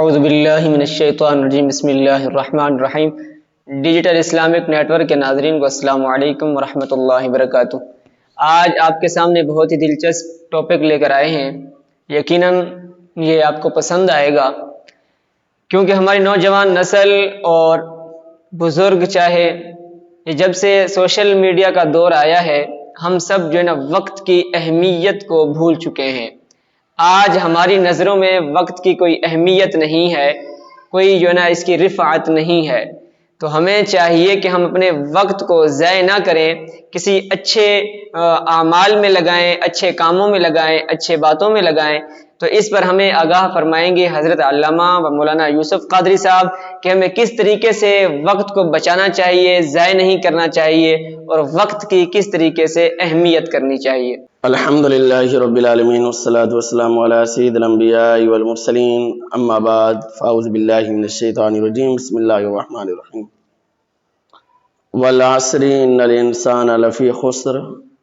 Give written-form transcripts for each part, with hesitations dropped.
اعوذ باللہ من الشیطان الرجیم بسم اللہ الرحمن الرحیم۔ ڈیجیٹل اسلامک نیٹ ورک کے ناظرین کو السلام علیکم ورحمۃ اللہ وبرکاتہ۔ آج آپ کے سامنے بہت ہی دلچسپ ٹاپک لے کر آئے ہیں، یقیناً یہ آپ کو پسند آئے گا، کیونکہ ہماری نوجوان نسل اور بزرگ چاہے جب سے سوشل میڈیا کا دور آیا ہے، ہم سب جو ہے نا وقت کی اہمیت کو بھول چکے ہیں۔ آج ہماری نظروں میں وقت کی کوئی اہمیت نہیں ہے، کوئی جو ہے نا اس کی رفعت نہیں ہے۔ تو ہمیں چاہیے کہ ہم اپنے وقت کو ضائع نہ کریں، کسی اچھے اعمال میں لگائیں، اچھے کاموں میں لگائیں، اچھے باتوں میں لگائیں۔ تو اس پر ہمیں آگاہ فرمائیں گے حضرت علامہ و مولانا یوسف قادری صاحب کہ ہمیں کس طریقے سے وقت کو بچانا چاہیے، ضائع نہیں کرنا چاہیے، اور وقت کی کس طریقے سے اہمیت کرنی چاہیے۔ الحمدللہ رب العالمین والصلاة والسلام علی سید الانبیاء والمرسلین، اما بعد فاعوذ باللہ من الشیطان الرجیم، بسم اللہ الرحمن الرحیم۔ والعصر ان الانسان لفی خسر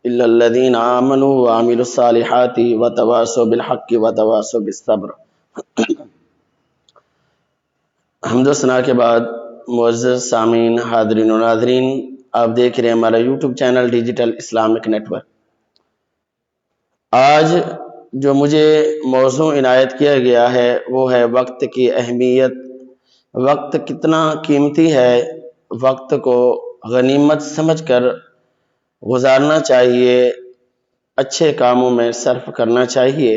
الا الذین آمنوا وعملوا الصالحات وتواصوا بالحق وتواصوا بالصبر۔ حمد و ثنا کے بعد معزز سامعین، حاضرین و ناظرین، آپ دیکھ رہے ہیں ہمارا YouTube channel digital Islamic network. آج جو مجھے موضوع عنایت کیا گیا ہے وہ ہے وقت کی اہمیت۔ وقت کتنا قیمتی ہے، وقت کو غنیمت سمجھ کر گزارنا چاہیے، اچھے کاموں میں صرف کرنا چاہیے۔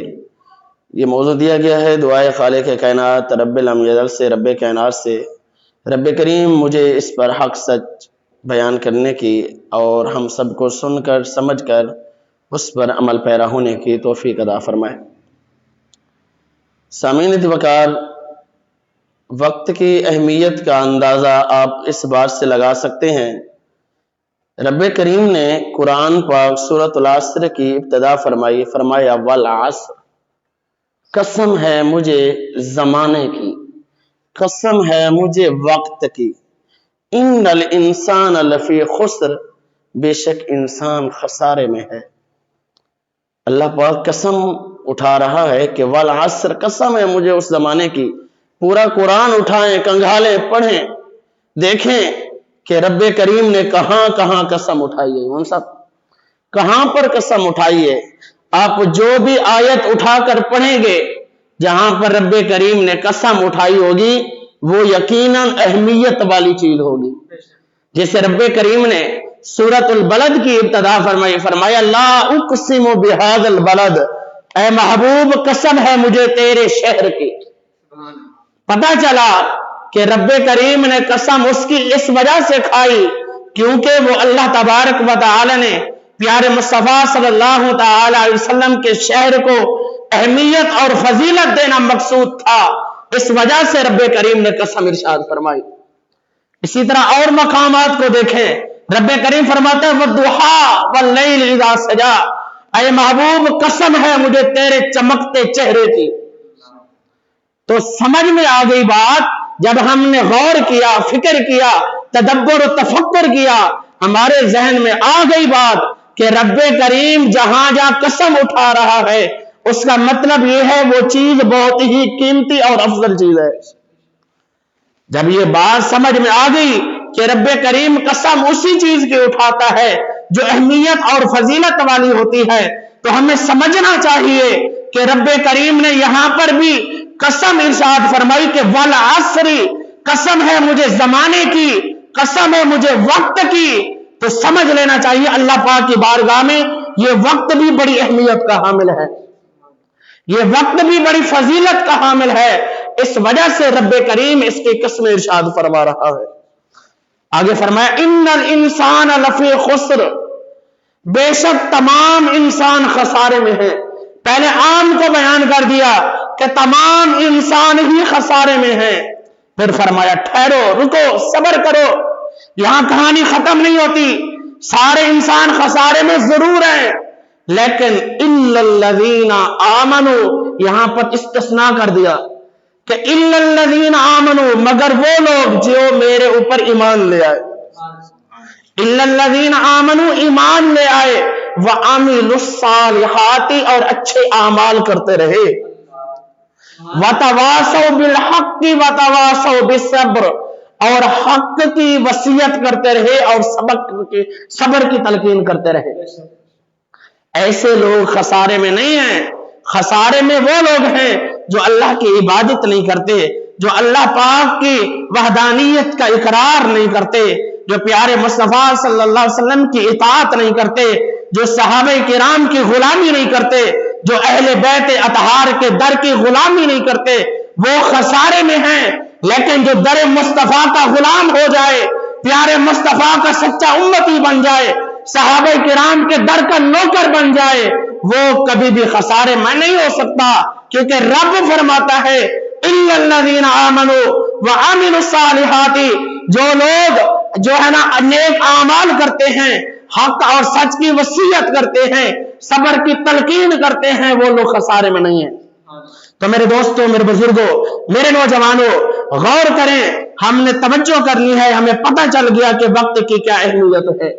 یہ موضوع دیا گیا ہے دعائے خالق کائنات رب الامجد سے، رب کائنات سے، رب کریم مجھے اس پر حق سچ بیان کرنے کی اور ہم سب کو سن کر سمجھ کر اس پر عمل پیرا ہونے کی توفیق عطا فرمائے۔ سامعین وقار، وقت کی اہمیت کا اندازہ آپ اس بات سے لگا سکتے ہیں، رب کریم نے قرآن پاک سورۃ العصر کی ابتدا فرمایا والعصر، قسم ہے مجھے زمانے کی، قسم ہے مجھے وقت کی، ان الانسان لفی خسر، بے شک انسان خسارے میں ہے۔ اللہ پاک قسم اٹھا رہا ہے کہ والعصر، قسم ہے مجھے اس زمانے کی۔ پورا قرآن اٹھائیں، کنگھالیں، پڑھیں، دیکھیں کہ رب کریم نے کہاں کہاں قسم اٹھائی ہے، ان سب کہاں پر قسم اٹھائی ہے۔ آپ جو بھی آیت اٹھا کر پڑھیں گے جہاں پر رب کریم نے قسم اٹھائی ہوگی وہ یقیناً اہمیت والی چیز ہوگی۔ جیسے رب کریم نے سورۃ البلد کی ابتدا فرمایا لا اقسم بہذا البلد، اے محبوب قسم ہے مجھے تیرے شہر کی۔ پتہ چلا کہ رب کریم نے قسم اس کی اس وجہ سے کھائی کیونکہ وہ اللہ تبارک و تعالی نے پیارے مصطفیٰ صلی اللہ تعالی علیہ وسلم کے شہر کو اہمیت اور فضیلت دینا مقصود تھا، اس وجہ سے رب کریم نے قسم ارشاد فرمائی۔ اسی طرح اور مقامات کو دیکھیں، رب کریم فرماتا ہے وَالضُّحَىٰ وَاللَّيْلِ إِذَا سَجَىٰ، اے محبوب قسم ہے مجھے تیرے چمکتے چہرے کی۔ تو سمجھ میں آ گئی بات، جب ہم نے غور کیا، فکر کیا، تدبر و تفکر کیا، ہمارے ذہن میں آ گئی بات کہ رب کریم جہاں جہاں قسم اٹھا رہا ہے اس کا مطلب یہ ہے وہ چیز بہت ہی قیمتی اور افضل چیز ہے۔ جب یہ بات سمجھ میں آ گئی کہ رب کریم قسم اسی چیز کی اٹھاتا ہے جو اہمیت اور فضیلت والی ہوتی ہے، تو ہمیں سمجھنا چاہیے کہ رب کریم نے یہاں پر بھی قسم ارشاد فرمائی کہ والعصر، قسم ہے مجھے زمانے کی، قسم ہے مجھے وقت کی۔ تو سمجھ لینا چاہیے اللہ پاک کی بارگاہ میں یہ وقت بھی بڑی اہمیت کا حامل ہے، یہ وقت بھی بڑی فضیلت کا حامل ہے، اس وجہ سے رب کریم اس کی قسم ارشاد فرما رہا ہے۔ آگے فرمایا ان الانسان لفی خسر، بے شک تمام انسان خسارے میں ہیں۔ پہلے عام کو بیان کر دیا کہ تمام انسان ہی خسارے میں ہیں، پھر فرمایا ٹھہرو، رکو، صبر کرو، یہاں کہانی ختم نہیں ہوتی، سارے انسان خسارے میں ضرور ہیں، لیکن الا الذین آمنوا، یہاں پر استثناء کر دیا کہ الا الذین آمنوا، مگر وہ لوگ جو میرے اوپر ایمان لے آئے، الا الذین آمنوا، ایمان لے آئے، وعملوا الصالحات، اور اچھے اعمال کرتے رہے۔ वतवासौ बिल हक़्क़ि वतवासौ बिस्सब्र, और हक की वसीयत करते रहे और सब्र की तलकीन करते रहे। ऐसे लोग खसारे में नहीं हैं। खसारे में वो लोग हैं जो अल्लाह की इबादत नहीं करते, जो अल्लाह पाक की वहदानियत का इकरार नहीं करते, जो प्यारे मुस्तफा सल्लल्लाहु अलैहि वसल्लम की इताअत नहीं करते, जो सहाबे किराम की गुलामी नहीं करते, जो अहले बैत अतहार के दर की गुलामी नहीं करते, वो खसारे में हैं। लेकिन जो दर मुस्तफा का गुलाम हो जाए, प्यारे मुस्तफा का सच्चा उम्मती बन जाए, सहाबे किराम के दर का नौकर बन जाए, वो कभी भी खसारे में नहीं हो सकता। क्योंकि रब फरमाता है इल्लल्लज़ीना आमनू व अमिलुस्सालिहाति, जो लोग जो है ना नेक आमाल करते हैं, हक और सच की वसीयत करते हैं, सब्र की तलकीन करते हैं, वो लोग खसारे में नहीं है। तो मेरे दोस्तों, मेरे बुजुर्गों, मेरे नौजवानों, गौर करें, हमने तवज्जो करनी है। हमें पता चल गया कि वक्त की क्या अहमियत है।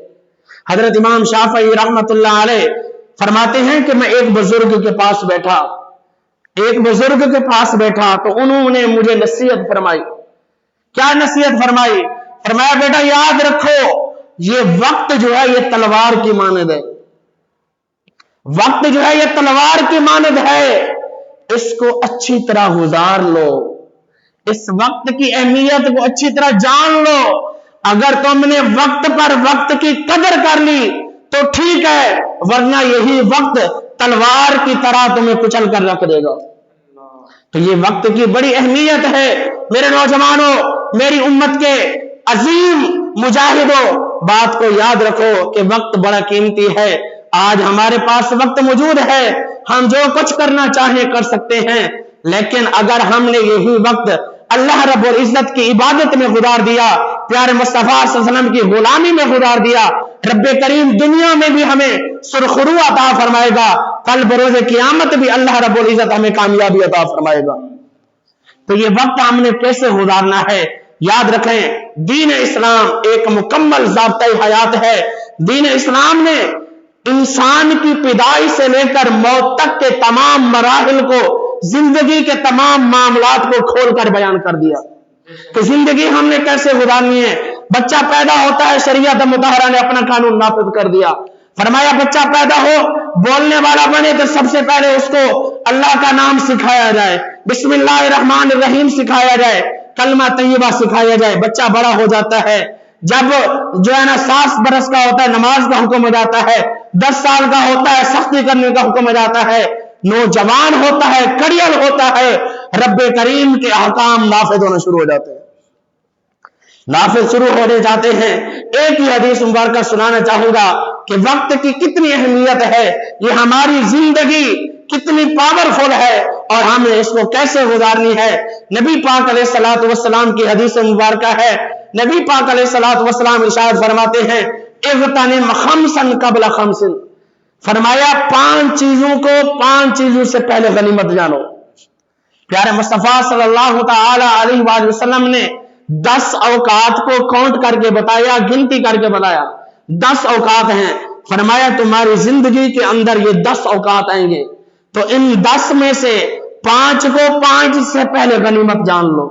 हजरत इमाम शाफई रहमतुल्लाह अलैह फरमाते हैं कि मैं एक बुजुर्ग के पास बैठा तो उन्होंने मुझे नसीहत फरमाई। क्या नसीहत फरमाई? फरमाया बेटा याद रखो, ये वक्त जो है ये तलवार की मानद है। वक्त जो है ये तलवार की मानद है, इसको अच्छी तरह गुजार लो, इस वक्त की अहमियत को अच्छी तरह जान लो। अगर तुमने वक्त पर वक्त की कदर कर ली तो ठीक है, वरना यही वक्त तलवार की तरह तुम्हें कुचल कर रख देगा। तो ये वक्त की बड़ी अहमियत है। मेरे नौजवानों, मेरी उम्मत के अजीम मुजाहिदों, बात को याद रखो कि वक्त बड़ा कीमती है। आज हमारे पास वक्त मौजूद है, हम जो कुछ करना चाहें कर सकते हैं, लेकिन अगर हमने यही वक्त अल्लाह रब्बुल इज्जत की इबादत में गुजार दिया, प्यारे मुस्तफा सल्लल्लाहु अलैहि वसल्लम की गुलामी में गुजार दिया, रब्बे करीम दुनिया में भी हमें सुरखरू अता फरमाएगा, कल बरोज़े क़यामत भी अल्लाह रब्बुल इज्जत हमें कामयाबी अता फरमाएगा। तो ये वक्त हमने कैसे गुजारना है, याद रखें, दीन इस्लाम एक मुकम्मल ज़ाब्ता हयात है। दीन इस्लाम ने इंसान की पैदाइश से लेकर मौत तक के तमाम मराहिल को, जिंदगी के तमाम मामलात को खोलकर बयान कर दिया कि जिंदगी हमने कैसे गुजारनी है। बच्चा पैदा होता है, शरीयत मुतहरा ने अपना कानून नाफिज कर दिया। फरमाया बच्चा पैदा हो, बोलने वाला बने तो सबसे पहले उसको अल्लाह का नाम सिखाया जाए, बिस्मिल्लाहिर्रहमानिर्रहीम सिखाया जाए, कलमा तैयबा सिखाया जाए। बच्चा बड़ा हो जाता है, जब जो है ना 7 बरस का होता है, नमाज का हुक्म हो जाता है, 10 साल का होता है, सख्ती करने का हुक्म हो जाता है, नौजवान होता है, कड़ियल होता है, रब्बे करीम के अहकाम नाफिज होना शुरू हो जाते हैं, नाफिज शुरू होने जाते हैं। एक ही हदीस मुबारक सुनाना चाहूंगा कि वक्त की कितनी अहमियत है, ये हमारी जिंदगी कितनी पावरफुल है और हमने इसको कैसे गुजारनी है। नबी पाक अलैहिस्सलातु वस्सलाम की हदीस मुबारक है, नबी पाक अलैहिस्सलातु वस्सलाम इरशाद फरमाते हैं, इग़्तनिम खम्सन क़ब्ल खम्सिन, फरमाया 5 चीजों से पहले गनीमत जानो। प्यारे मुस्तफा सल्लल्लाहु तआला अलैहि वसल्लम ने 10 औकात को काउंट करके बताया, गिनती करके बताया। 10 औकात हैं। फरमाया तुम्हारी जिंदगी के अंदर ये 10 औकात आएंगे, तो इन 10 में से 5 को 5 से पहले गनीमत जान लो।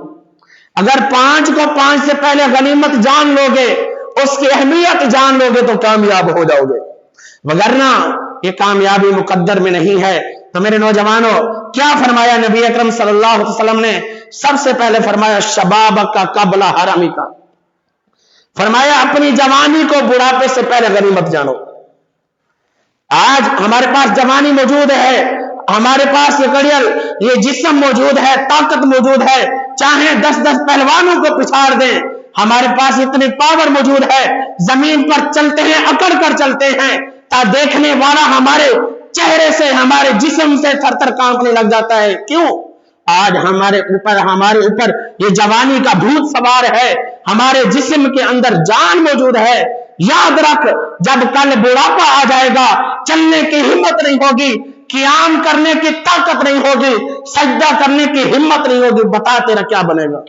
अगर 5 को 5 से पहले गनीमत जान लोगे, उसकी अहमियत जान लोगे, तो कामयाब हो जाओगे, वगरना ये कामयाबी मुकद्दर में नहीं है। तो मेरे नौजवानों, क्या फरमाया नबी अकरम सल्लल्लाहु अलैहि वसल्लम ने? सबसे पहले फरमाया शबाब का कबला हरामी का, फरमाया अपनी जवानी को बुढ़ापे से पहले गनीमत जानो। आज हमारे पास जवानी मौजूद है, हमारे पास ये कड़ियल, ये जिस्म मौजूद है, ताकत मौजूद है, चाहे 10-10 पहलवानों को पिछाड़ दें, हमारे पास इतनी पावर मौजूद है, जमीन पर चलते हैं, अकड़ कर चलते हैं, ता देखने वाला हमारे चेहरे से, हमारे जिस्म से थर-थर कांपने लग जाता है। क्यों? आज हमारे ऊपर ये जवानी का भूत सवार है, हमारे जिस्म के अंदर जान मौजूद है। याद रख, जब कल बुढ़ापा आ जाएगा, चलने की हिम्मत नहीं होगी, क़ियाम करने की ताकत नहीं होगी, सजदा करने की हिम्मत नहीं होगी, बता तेरा क्या बनेगा।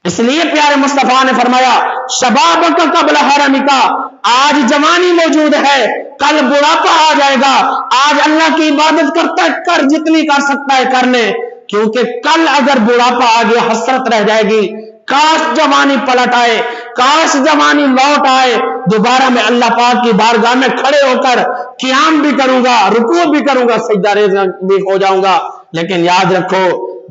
इसलिए प्यारे मुस्तफा ने फरमाया शबाब का कबल हरामी का, आज जवानी मौजूद है, कल बुढ़ापा आ जाएगा। आज अल्लाह की इबादत करता है, कर जितनी कर सकता है कर ले, क्योंकि कल अगर बुढ़ापा आ गया हसरत रह जाएगी, काश जवानी पलट आए, काश जवानी लौट आए, दोबारा मैं अल्लाह पाक की बारगाह में खड़े होकर क़ियाम भी करूंगा, रुकू भी करूंगा, सजदा भी हो जाऊंगा। लेकिन याद रखो,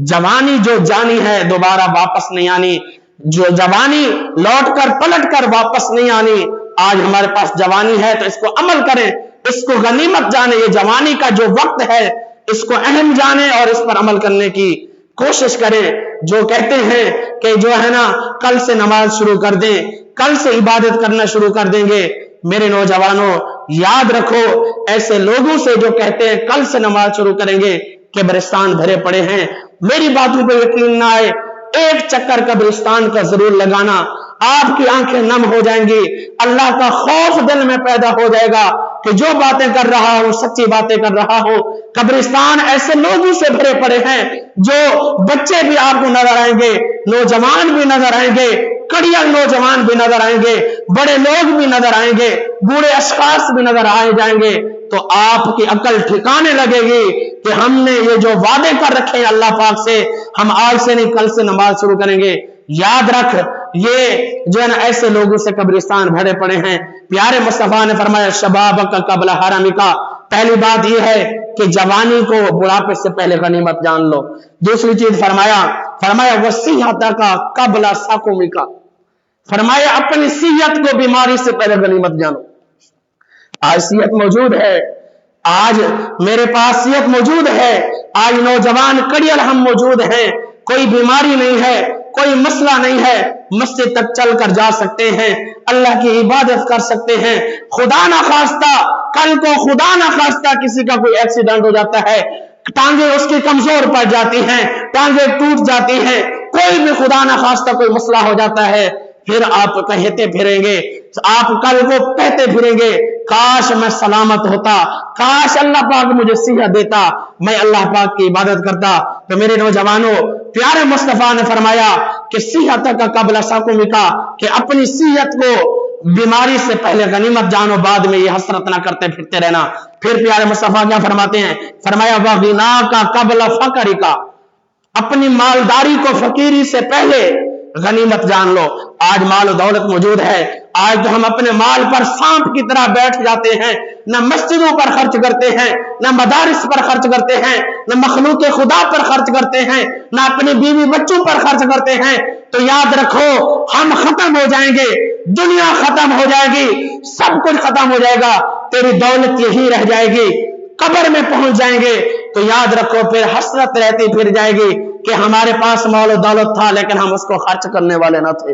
जवानी जो जानी है दोबारा वापस नहीं आनी, जो जवानी लौट कर पलट कर वापस नहीं आनी। आज हमारे पास जवानी है तो इसको अमल करें, इसको गनीमत जाने। ये जवानी का जो वक्त है इसको अहम जाने और इस पर अमल करने की कोशिश करें। जो कहते हैं कि जो है ना कल से नमाज शुरू कर दें, कल से इबादत करना शुरू कर देंगे, मेरे नौजवानों याद रखो, ऐसे लोगों से जो कहते हैं कल से नमाज शुरू करेंगे, कब्रिस्तान भरे पड़े हैं। मेरी बातों पर यकीन ना आए, एक चक्कर कब्रिस्तान का जरूर लगाना, आपकी आंखें नम हो जाएंगी, अल्लाह का खौफ दिल में पैदा हो जाएगा कि जो बातें कर रहा हूं सच्ची बातें कर रहा हूं। कब्रिस्तान ऐसे लोगों से भरे पड़े हैं, जो बच्चे भी आपको नजर आएंगे, नौजवान भी नजर आएंगे, कड़ियल नौजवान भी नजर आएंगे, बड़े लोग भी नजर आएंगे, बूढ़े अशखास भी नजर आए जाएंगे। तो आपकी अकल ठिकाने लगेगी कि हमने ये जो वादे कर रखे हैं अल्लाह पाक से, हम आज से नहीं कल से नमाज शुरू करेंगे। याद रख, ये जो है ना ऐसे लोगों से कब्रिस्तान भरे पड़े हैं। प्यारे मुस्तफा ने फरमाया शबाब का कबल हरामिका, पहली बात यह है कि जवानी को बुढ़ापे से पहले गनीमत जान लो। दूसरी चीज फरमाया वसीयत का कबल साकुमिका, फरमाया अपनी सीहत को बीमारी से पहले गनीमत जानो। आज सीहत मौजूद है, आज मेरे पास सीहत मौजूद है, आज नौजवान कड़ियल हम मौजूद हैं, कोई बीमारी नहीं है, कोई मसला नहीं है, मस्जिद तक चल कर जा सकते हैं, अल्लाह की इबादत कर सकते हैं। खुदा ना खास्ता कल को खुदा ना खास्ता किसी का कोई एक्सीडेंट हो जाता है, टांगे उसकी कमजोर पड़ जाती हैं, टांगे टूट जाती हैं, कोई भी खुदा ना खास्ता कोई मसला हो जाता है, फिर आप कहते फिरेंगे, आप कल को कहते फिरेंगे काश मैं सलामत होता, काश अल्लाह पाक मुझे सेहत देता, मैं अल्लाह पाक की इबादत करता। तो मेरे नौजवानों, प्यारे मुस्तफा ने फरमाया कि सेहत का कबल साकुमिका, कि अपनी सेहत को बीमारी से पहले गनीमत जानो, बाद में ये हसरत ना करते फिरते रहना। फिर प्यारे मुस्तफा क्या फरमाते हैं, फरमाया वगिना का कबल फकरिका, अपनी मालदारी को फकीरी से पहले गनीमत जान लो। आज माल दौलत मौजूद है, आज तो हम अपने माल पर सांप की तरह बैठ जाते हैं, न मस्जिदों पर खर्च करते हैं, न मदारिस पर खर्च करते हैं, न मखलूक खुदा पर खर्च करते हैं, न अपने बीवी बच्चों पर खर्च करते हैं। तो याद रखो, हम खत्म हो जाएंगे, दुनिया खत्म हो जाएगी, सब कुछ खत्म हो जाएगा, तेरी दौलत यही रह जाएगी, कब्र में पहुंच जाएंगे। तो याद रखो, फिर हसरत रहती फिर जाएगी कि हमारे पास माल दौलत था लेकिन हम उसको खर्च करने वाले न थे।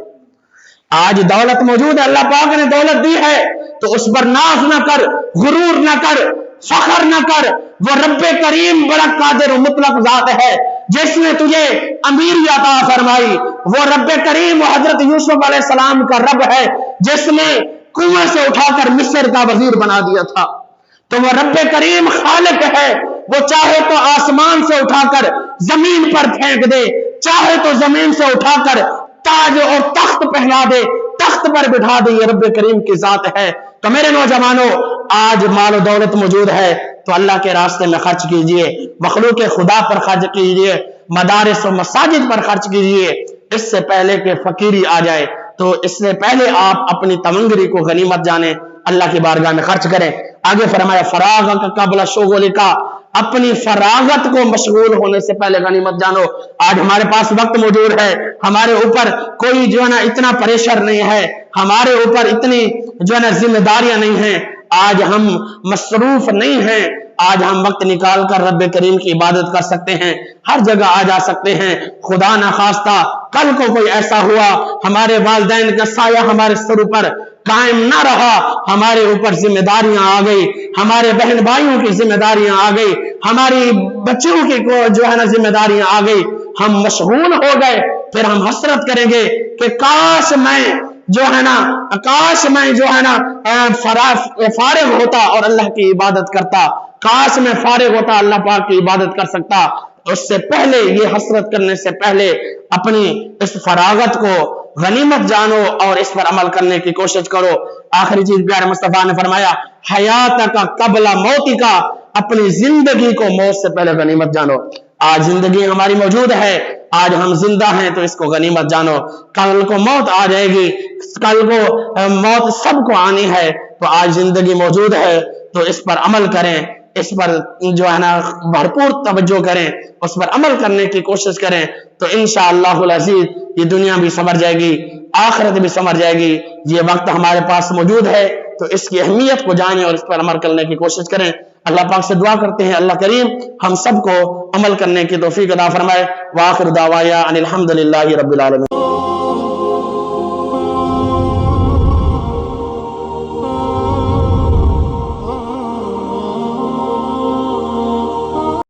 आज दौलत मौजूद है, अल्लाह पाक ने दौलत दी है, तो उस पर नाज न कर, गुरूर न कर, फखर न कर। वो रब्बे करीम बड़ा कादिर और मुतलक जात है, जिसने तुझे अमीरी अता फरमाई। वो रब्बे करीम वो हजरत यूसुफ अलैहिस्सलाम का रब है, जिसने कुएं से उठाकर मिस्र का वजीर बना दिया था। तो वो रब्बे करीम खालिक है, वो चाहे तो आसमान से उठाकर जमीन पर फेंक दे, चाहे तो जमीन से उठाकर ताज और तख्त पहना दे, तख्त पर बिठा दे, ये रब्बे करीम की जात है। तो मेरे नौजवानों, आज माल दौलत मौजूद है तो अल्लाह के रास्ते में खर्च कीजिए, मखलूक खुदा पर खर्च कीजिए, मदारिस और मसाजिद पर खर्च कीजिए, इससे पहले कि फकीरी आ जाए। तो इससे पहले आप अपनी तमंगरी को गनीमत जाने, अल्लाह की बारगाह में खर्च करें। आगे फरमाया फराग का कबला शुगुल का, अपनी फरागत को मशगूल होने से पहले गनीमत जानो। आज हमारे पास वक्त मौजूद है, हमारे ऊपर कोई जो है ना इतना प्रेशर नहीं है, हमारे ऊपर इतनी जो है ना जिम्मेदारियां नहीं है, आज हम मसरूफ नहीं हैं, आज हम वक्त निकाल कर रब्बे करीम की इबादत कर सकते हैं, हर जगह आ जा सकते हैं। खुदा ना खास्ता कल को कोई ऐसा हुआ, हमारे वालिदैन का साया हमारे सर पर कायम ना रहा, हमारे ऊपर जिम्मेदारियां आ गई, हमारे बहन भाइयों की जिम्मेदारियां आ गई, हमारी बच्चों की जो है ना जिम्मेदारियां आ गई, हम मशगूल हो गए, फिर हम हसरत करेंगे कि काश मैं जो है ना फारिग होता और अल्लाह की इबादत करता, काश मैं फारिग होता अल्लाह पाक की इबादत कर सकता। उससे पहले, ये हसरत करने से पहले अपनी इस फरागत को गनीमत जानो और इस पर अमल करने की कोशिश करो। आखिरी चीज प्यारे मुस्तफा ने फरमाया हयात का कबला मौती का, अपनी जिंदगी को मौत से पहले गनीमत जानो। आज जिंदगी हमारी मौजूद है, आज हम जिंदा हैं, तो इसको गनीमत जानो। कल को मौत आ जाएगी, कल को मौत सबको आनी है, तो आज जिंदगी मौजूद है तो इस पर अमल करें, इस पर जो है ना भरपूर तवज्जो करें, उस पर अमल करने की कोशिश करें, तो इंशाअल्लाहुल अज़ीज़ ये दुनिया भी संवर जाएगी, आखिरत भी संवर जाएगी। ये वक्त हमारे पास मौजूद है, तो इसकी अहमियत को जानें और इस पर अमल करने की कोशिश करें। अल्लाह पाक से दुआ करते हैं, अल्लाह करीम हम सबको अमल करने की तौफीक अता फरमाए। व आखिर दावाया अनिल हम्दुलिल्लाहि रब्बिल आलमीन।